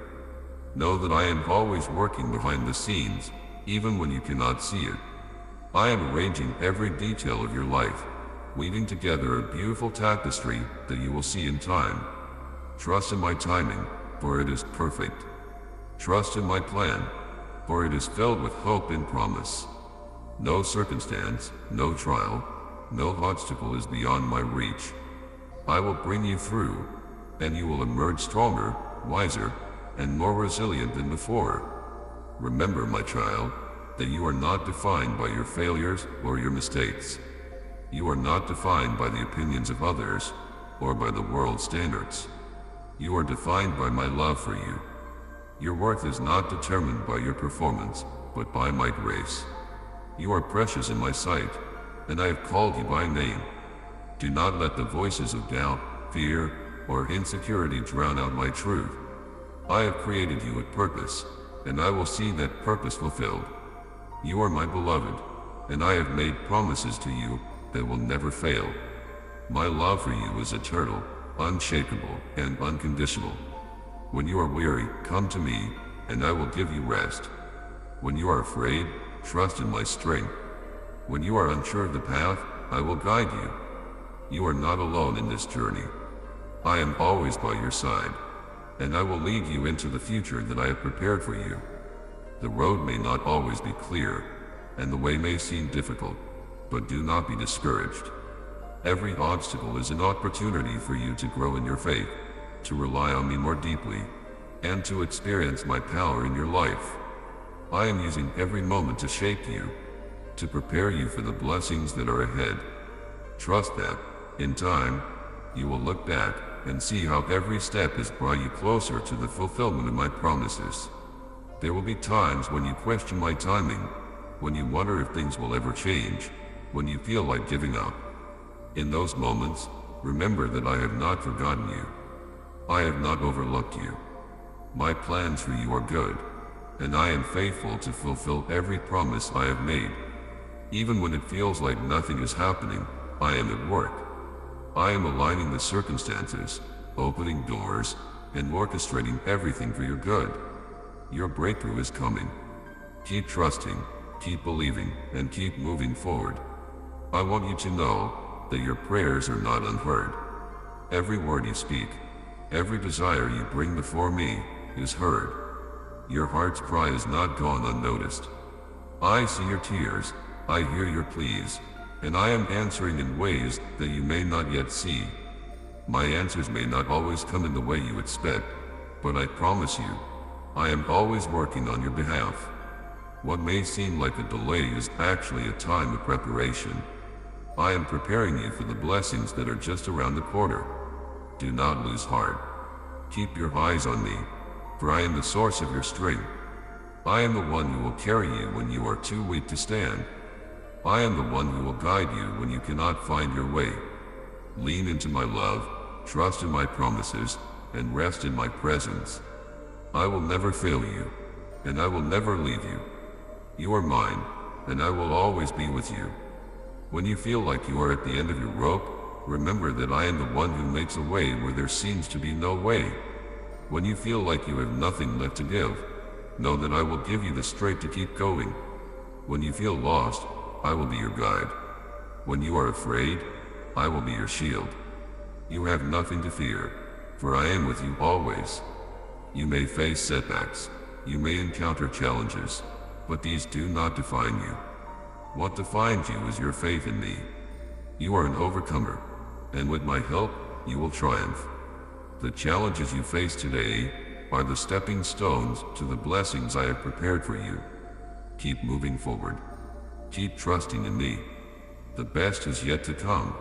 Know that I am always working behind the scenes, even when you cannot see it. I am arranging every detail of your life, weaving together a beautiful tapestry that you will see in time. Trust in my timing, for it is perfect. Trust in my plan, for it is filled with hope and promise. No circumstance, no trial, no obstacle is beyond my reach. I will bring you through, and you will emerge stronger, wiser, and more resilient than before. Remember, my child, that you are not defined by your failures or your mistakes. You are not defined by the opinions of others, or by the world's standards. You are defined by my love for you. Your worth is not determined by your performance, but by my grace. You are precious in my sight, and I have called you by name. Do not let the voices of doubt, fear, or insecurity drown out my truth. I have created you with purpose, and I will see that purpose fulfilled. You are my beloved, and I have made promises to you that will never fail. My love for you is eternal, unshakable, and unconditional. When you are weary, come to me, and I will give you rest. When you are afraid, trust in my strength. When you are unsure of the path, I will guide you. You are not alone in this journey. I am always by your side, and I will lead you into the future that I have prepared for you. The road may not always be clear, and the way may seem difficult, but do not be discouraged. Every obstacle is an opportunity for you to grow in your faith, to rely on me more deeply, and to experience my power in your life. I am using every moment to shape you, to prepare you for the blessings that are ahead. Trust that, in time, you will look back and see how every step has brought you closer to the fulfillment of my promises. There will be times when you question my timing, when you wonder if things will ever change, when you feel like giving up. In those moments, remember that I have not forgotten you. I have not overlooked you. My plans for you are good, and I am faithful to fulfill every promise I have made. Even when it feels like nothing is happening, I am at work. I am aligning the circumstances, opening doors, and orchestrating everything for your good. Your breakthrough is coming. Keep trusting, keep believing, and keep moving forward. I want you to know that your prayers are not unheard. Every word you speak, every desire you bring before me, is heard. Your heart's cry is not gone unnoticed. I see your tears, I hear your pleas, and I am answering in ways that you may not yet see. My answers may not always come in the way you expect, but I promise you, I am always working on your behalf. What may seem like a delay is actually a time of preparation. I am preparing you for the blessings that are just around the corner. Do not lose heart. Keep your eyes on me, for I am the source of your strength. I am the one who will carry you when you are too weak to stand. I am the one who will guide you when you cannot find your way. Lean into my love, trust in my promises, and rest in my presence. I will never fail you, and I will never leave you. You are mine, and I will always be with you. When you feel like you are at the end of your rope, remember that I am the one who makes a way where there seems to be no way. When you feel like you have nothing left to give, know that I will give you the strength to keep going. When you feel lost, I will be your guide. When you are afraid, I will be your shield. You have nothing to fear, for I am with you always. You may face setbacks, you may encounter challenges, but these do not define you. What defines you is your faith in me. You are an overcomer, and with my help, you will triumph. The challenges you face today are the stepping stones to the blessings I have prepared for you. Keep moving forward. Keep trusting in me. The best is yet to come.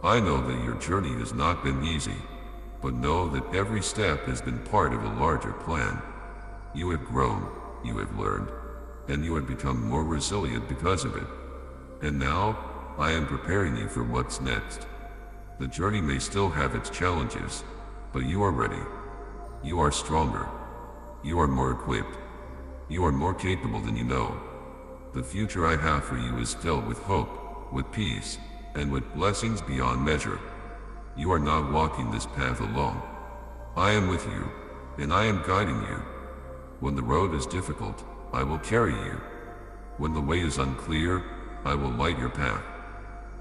I know that your journey has not been easy, but know that every step has been part of a larger plan. You have grown, you have learned, and you have become more resilient because of it. And now, I am preparing you for what's next. The journey may still have its challenges, but you are ready. You are stronger. You are more equipped. You are more capable than you know. The future I have for you is filled with hope, with peace, and with blessings beyond measure. You are not walking this path alone. I am with you, and I am guiding you. When the road is difficult, I will carry you. When the way is unclear, I will light your path.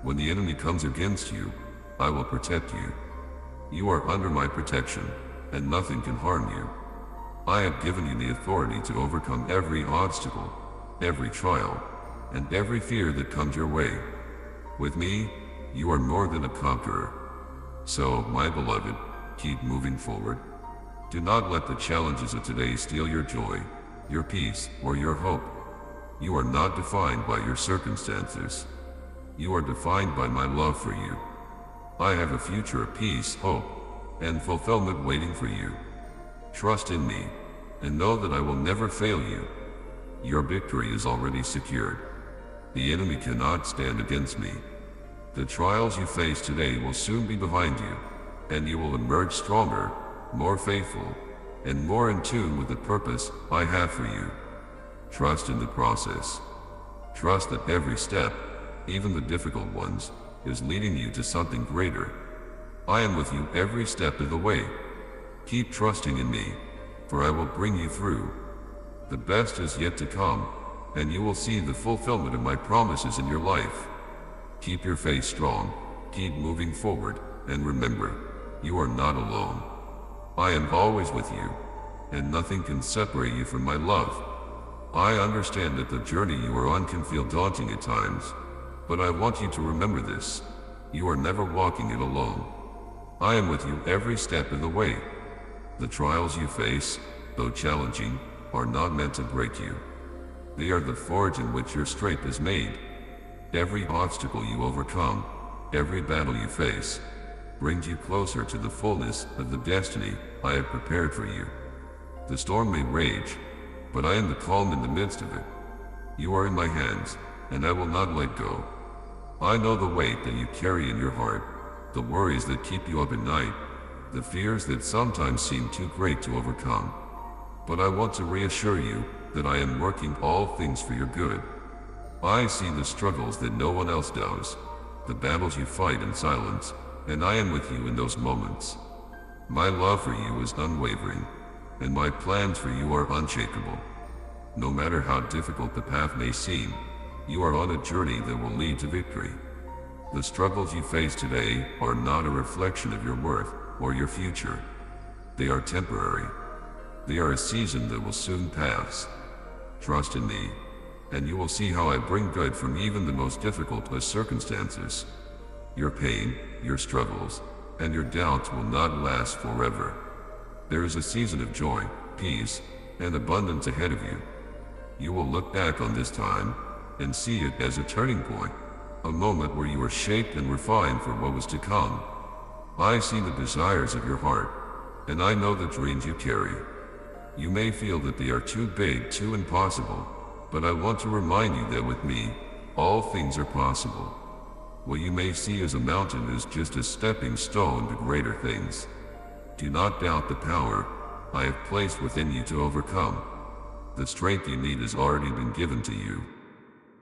When the enemy comes against you, I will protect you. You are under my protection, and nothing can harm you. I have given you the authority to overcome every obstacle, every trial, and every fear that comes your way. With me, you are more than a conqueror. So, my beloved, keep moving forward. Do not let the challenges of today steal your joy, your peace, or your hope. You are not defined by your circumstances. You are defined by my love for you. I have a future of peace, hope, and fulfillment waiting for you. Trust in me, and know that I will never fail you. Your victory is already secured. The enemy cannot stand against me. The trials you face today will soon be behind you, and you will emerge stronger, more faithful, and more in tune with the purpose I have for you. Trust in the process. Trust that every step, even the difficult ones, is leading you to something greater. I am with you every step of the way. Keep trusting in me, for I will bring you through. The best is yet to come, and you will see the fulfillment of my promises in your life. Keep your faith strong, keep moving forward, and remember, you are not alone. I am always with you, and nothing can separate you from my love. I understand that the journey you are on can feel daunting at times, but I want you to remember this. You are never walking it alone. I am with you every step of the way. The trials you face, though challenging, are not meant to break you. They are the forge in which your strength is made. Every obstacle you overcome, every battle you face, brings you closer to the fullness of the destiny I have prepared for you. The storm may rage, but I am the calm in the midst of it. You are in my hands, and I will not let go. I know the weight that you carry in your heart, the worries that keep you up at night, the fears that sometimes seem too great to overcome. But I want to reassure you that I am working all things for your good. I see the struggles that no one else does, the battles you fight in silence, and I am with you in those moments. My love for you is unwavering, and my plans for you are unshakable. No matter how difficult the path may seem, you are on a journey that will lead to victory. The struggles you face today are not a reflection of your worth or your future. They are temporary. They are a season that will soon pass. Trust in me, and you will see how I bring good from even the most difficult of circumstances. Your pain, your struggles, and your doubts will not last forever. There is a season of joy, peace, and abundance ahead of you. You will look back on this time and see it as a turning point, a moment where you are shaped and refined for what was to come. I see the desires of your heart, and I know the dreams you carry. You may feel that they are too big, too impossible, but I want to remind you that with me, all things are possible. What you may see as a mountain is just a stepping stone to greater things. Do not doubt the power I have placed within you to overcome. The strength you need has already been given to you.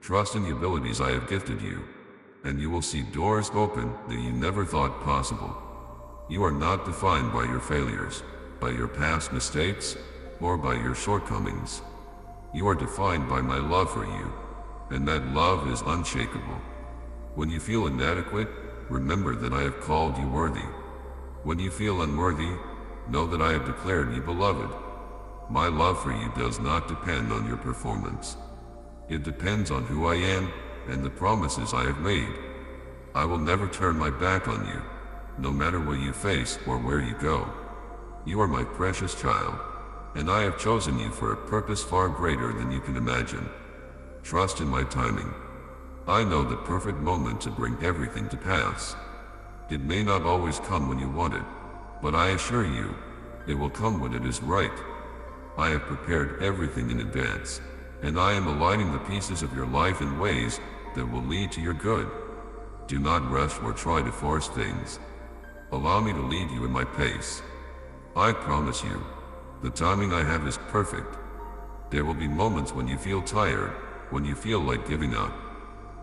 Trust in the abilities I have gifted you, and you will see doors open that you never thought possible. You are not defined by your failures, by your past mistakes, or by your shortcomings. You are defined by my love for you, and that love is unshakable. When you feel inadequate, remember that I have called you worthy. When you feel unworthy, know that I have declared you beloved. My love for you does not depend on your performance. It depends on who I am and the promises I have made. I will never turn my back on you, no matter what you face or where you go. You are my precious child, and I have chosen you for a purpose far greater than you can imagine. Trust in my timing. I know the perfect moment to bring everything to pass. It may not always come when you want it, but I assure you, it will come when it is right. I have prepared everything in advance, and I am aligning the pieces of your life in ways that will lead to your good. Do not rush or try to force things. Allow me to lead you in my pace. I promise you, the timing I have is perfect. There will be moments when you feel tired, when you feel like giving up.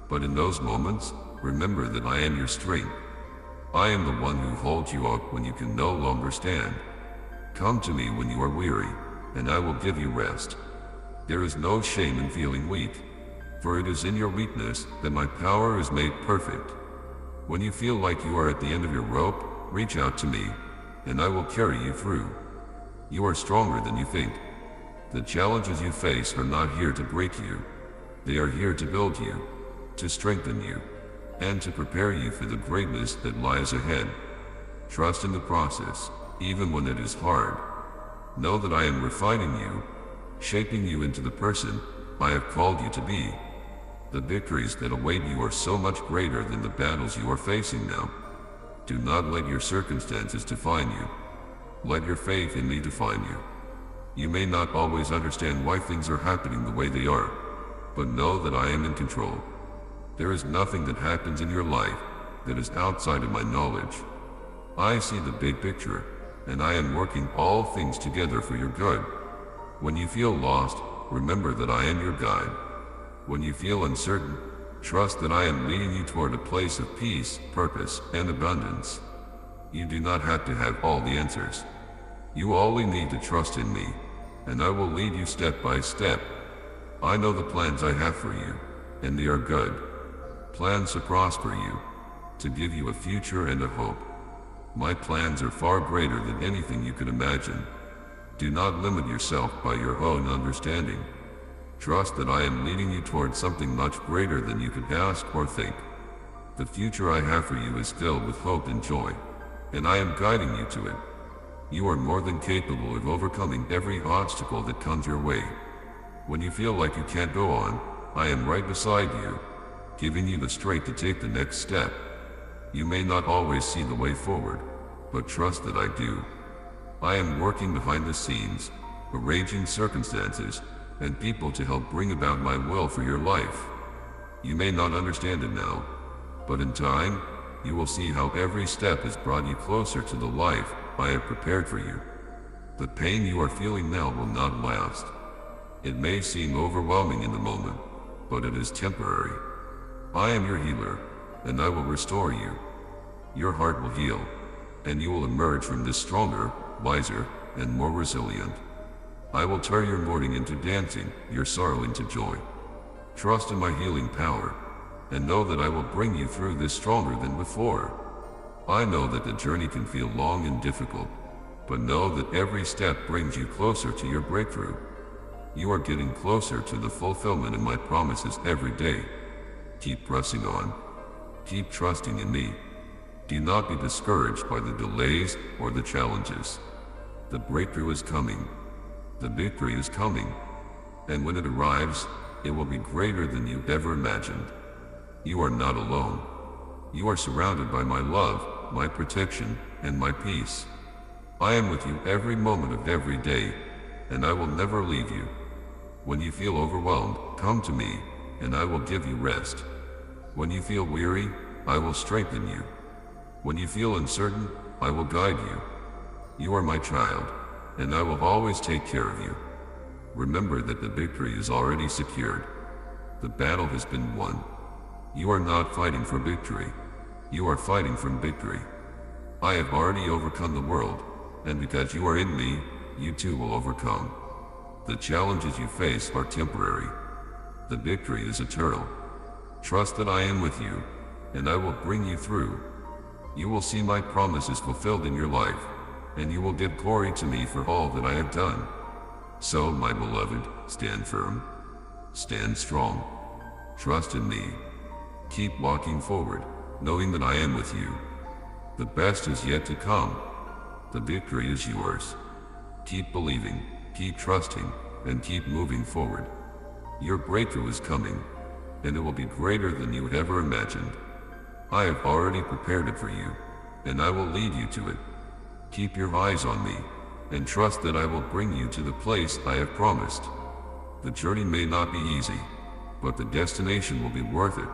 But in those moments, remember that I am your strength. I am the one who holds you up when you can no longer stand. Come to me when you are weary, and I will give you rest. There is no shame in feeling weak, for it is in your weakness that my power is made perfect. When you feel like you are at the end of your rope, reach out to me, and I will carry you through. You are stronger than you think. The challenges you face are not here to break you. They are here to build you, to strengthen you, and to prepare you for the greatness that lies ahead. Trust in the process, even when it is hard. Know that I am refining you, shaping you into the person I have called you to be. The victories that await you are so much greater than the battles you are facing now. Do not let your circumstances define you. Let your faith in me define you. You may not always understand why things are happening the way they are, but know that I am in control. There is nothing that happens in your life that is outside of my knowledge. I see the big picture, and I am working all things together for your good. When you feel lost, remember that I am your guide. When you feel uncertain, trust that I am leading you toward a place of peace, purpose, and abundance. You do not have to have all the answers. You only need to trust in me, and I will lead you step by step. I know the plans I have for you, and they are good. Plans to prosper you, to give you a future and a hope. My plans are far greater than anything you could imagine. Do not limit yourself by your own understanding. Trust that I am leading you towards something much greater than you could ask or think. The future I have for you is filled with hope and joy, and I am guiding you to it. You are more than capable of overcoming every obstacle that comes your way. When you feel like you can't go on, I am right beside you, giving you the strength to take the next step. You may not always see the way forward, but trust that I do. I am working behind the scenes, arranging circumstances and people to help bring about my will for your life. You may not understand it now, but in time, you will see how every step has brought you closer to the life I have prepared for you. The pain you are feeling now will not last. It may seem overwhelming in the moment, but it is temporary. I am your healer, and I will restore you. Your heart will heal, and you will emerge from this stronger, wiser, and more resilient. I will turn your mourning into dancing, your sorrow into joy. Trust in my healing power, and know that I will bring you through this stronger than before. I know that the journey can feel long and difficult, but know that every step brings you closer to your breakthrough. You are getting closer to the fulfillment of my promises every day. Keep pressing on. Keep trusting in me. Do not be discouraged by the delays or the challenges. The breakthrough is coming. The victory is coming. And when it arrives, it will be greater than you ever imagined. You are not alone. You are surrounded by my love, my protection, and my peace. I am with you every moment of every day, and I will never leave you. When you feel overwhelmed, come to me, and I will give you rest. When you feel weary, I will strengthen you. When you feel uncertain, I will guide you. You are my child, and I will always take care of you. Remember that the victory is already secured. The battle has been won. You are not fighting for victory. You are fighting from victory. I have already overcome the world, and because you are in me, you too will overcome. The challenges you face are temporary. The victory is eternal. Trust that I am with you, and I will bring you through. You will see my promises fulfilled in your life, and you will give glory to me for all that I have done. So, my beloved, stand firm. Stand strong. Trust in me. Keep walking forward, knowing that I am with you. The best is yet to come. The victory is yours. Keep believing, keep trusting, and keep moving forward. Your breakthrough is coming, and it will be greater than you ever imagined. I have already prepared it for you, and I will lead you to it. Keep your eyes on me, and trust that I will bring you to the place I have promised. The journey may not be easy, but the destination will be worth it.